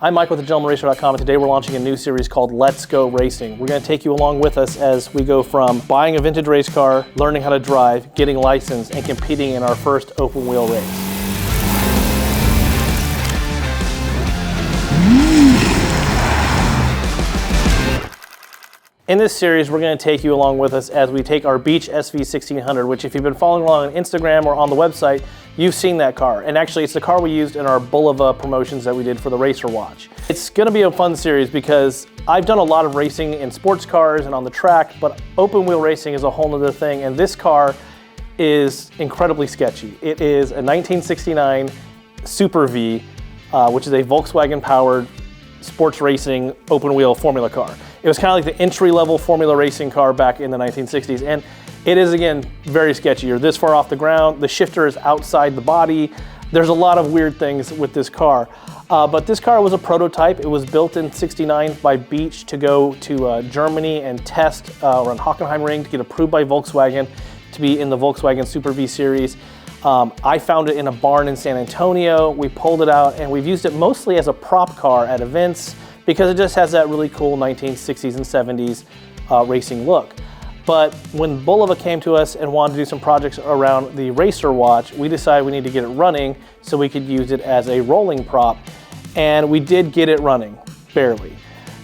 I'm Mike with thegentlemanracer.com, and today we're launching a new series called Let's Go Racing. We're going to take you along with us as we go from buying a vintage race car, learning how to drive, getting licensed, and competing in our first open wheel race. In this series, we're going to take you along with us as we take our Beach SV1600, which if you've been following along on Instagram or on the website, you've seen that car. And actually, it's the car we used in our Bulova promotions that we did for the Racer Watch. It's going to be a fun series because I've done a lot of racing in sports cars and on the track, but open wheel racing is a whole nother thing. And this car is incredibly sketchy. It is a 1969 SuperVee, which is a Volkswagen-powered sports racing open wheel formula car. It was kind of like the entry-level formula racing car back in the 1960s, and it is, again, very sketchy. You're this far off the ground, the shifter is outside the body. There's a lot of weird things with this car. But this car was a prototype. It was built in '69 by Beach to go to Germany and test around Hockenheimring to get approved by Volkswagen to be in the Volkswagen SuperVee series. I found it in a barn in San Antonio. We pulled it out, and we've used it mostly as a prop car at events because it just has that really cool 1960s and 70s racing look. But when Bulova came to us and wanted to do some projects around the Racer Watch, we decided we need to get it running so we could use it as a rolling prop. And we did get it running, barely.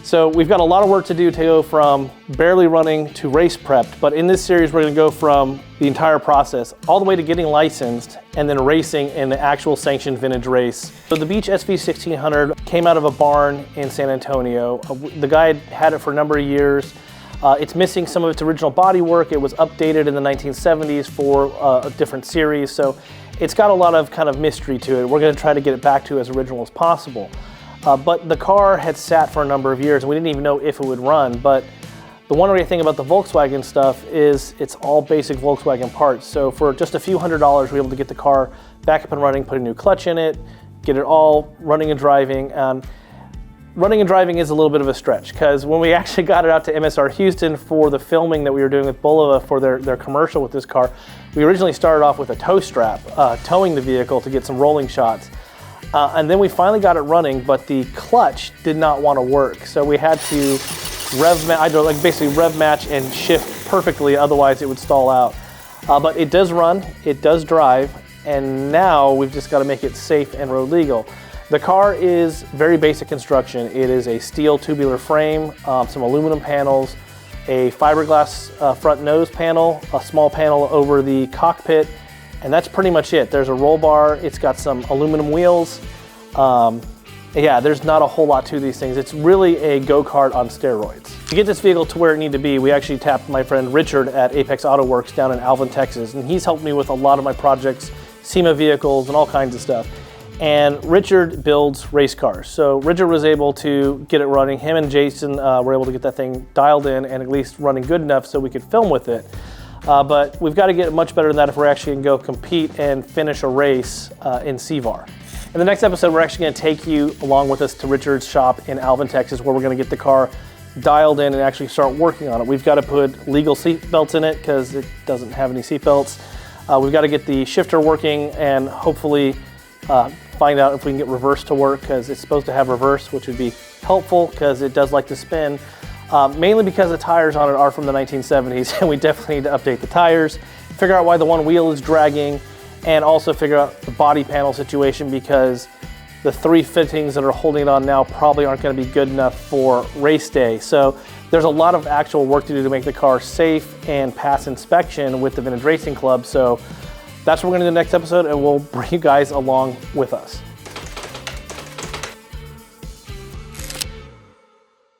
So we've got a lot of work to do to go from barely running to race prepped, but in this series we're going to go from the entire process all the way to getting licensed and then racing in the actual sanctioned vintage race. So the Beach SV1600 came out of a barn in San Antonio. The guy had it for a number of years. It's missing some of its original bodywork. It was updated in the 1970s for a different series, so it's got a lot of kind of mystery to it. We're going to try to get it back to as original as possible. But the car had sat for a number of years and we didn't even know if it would run. But the one great thing about the Volkswagen stuff is it's all basic Volkswagen parts. So for just a few $100s, we're able to get the car back up and running, put a new clutch in it, get it all running and driving. Running and driving is a little bit of a stretch because when we actually got it out to MSR Houston for the filming that we were doing with Bulova for their commercial with this car, we originally started off with a tow strap, towing the vehicle to get some rolling shots. And then we finally got it running, but the clutch did not want to work. So we had to basically rev match and shift perfectly, otherwise it would stall out. But it does run, it does drive, and now we've just got to make it safe and road legal. The car is very basic construction. It is a steel tubular frame, some aluminum panels, a fiberglass front nose panel, a small panel over the cockpit, and that's pretty much it. There's a roll bar, it's got some aluminum wheels. Yeah, there's not a whole lot to these things. It's really a go-kart on steroids. To get this vehicle to where it needed to be, we actually tapped my friend Richard at Apex Auto Works down in Alvin, Texas, and he's helped me with a lot of my projects, SEMA vehicles and all kinds of stuff. And Richard builds race cars. So Richard was able to get it running. Him and Jason were able to get that thing dialed in and at least running good enough so we could film with it. But we've got to get much better than that if we're actually going to go compete and finish a race in CVAR. In the next episode, we're actually going to take you along with us to Richard's shop in Alvin, Texas, where we're going to get the car dialed in and actually start working on it. We've got to put legal seat belts in it because it doesn't have any seat belts. We've got to get the shifter working and hopefully find out if we can get reverse to work because it's supposed to have reverse, which would be helpful because it does like to spin. Mainly because the tires on it are from the 1970s and we definitely need to update the tires, figure out why the one wheel is dragging, and also figure out the body panel situation because the three fittings that are holding it on now probably aren't going to be good enough for race day. So there's a lot of actual work to do to make the car safe and pass inspection with the Vintage Racing Club. So that's what we're going to do in the next episode, and we'll bring you guys along with us.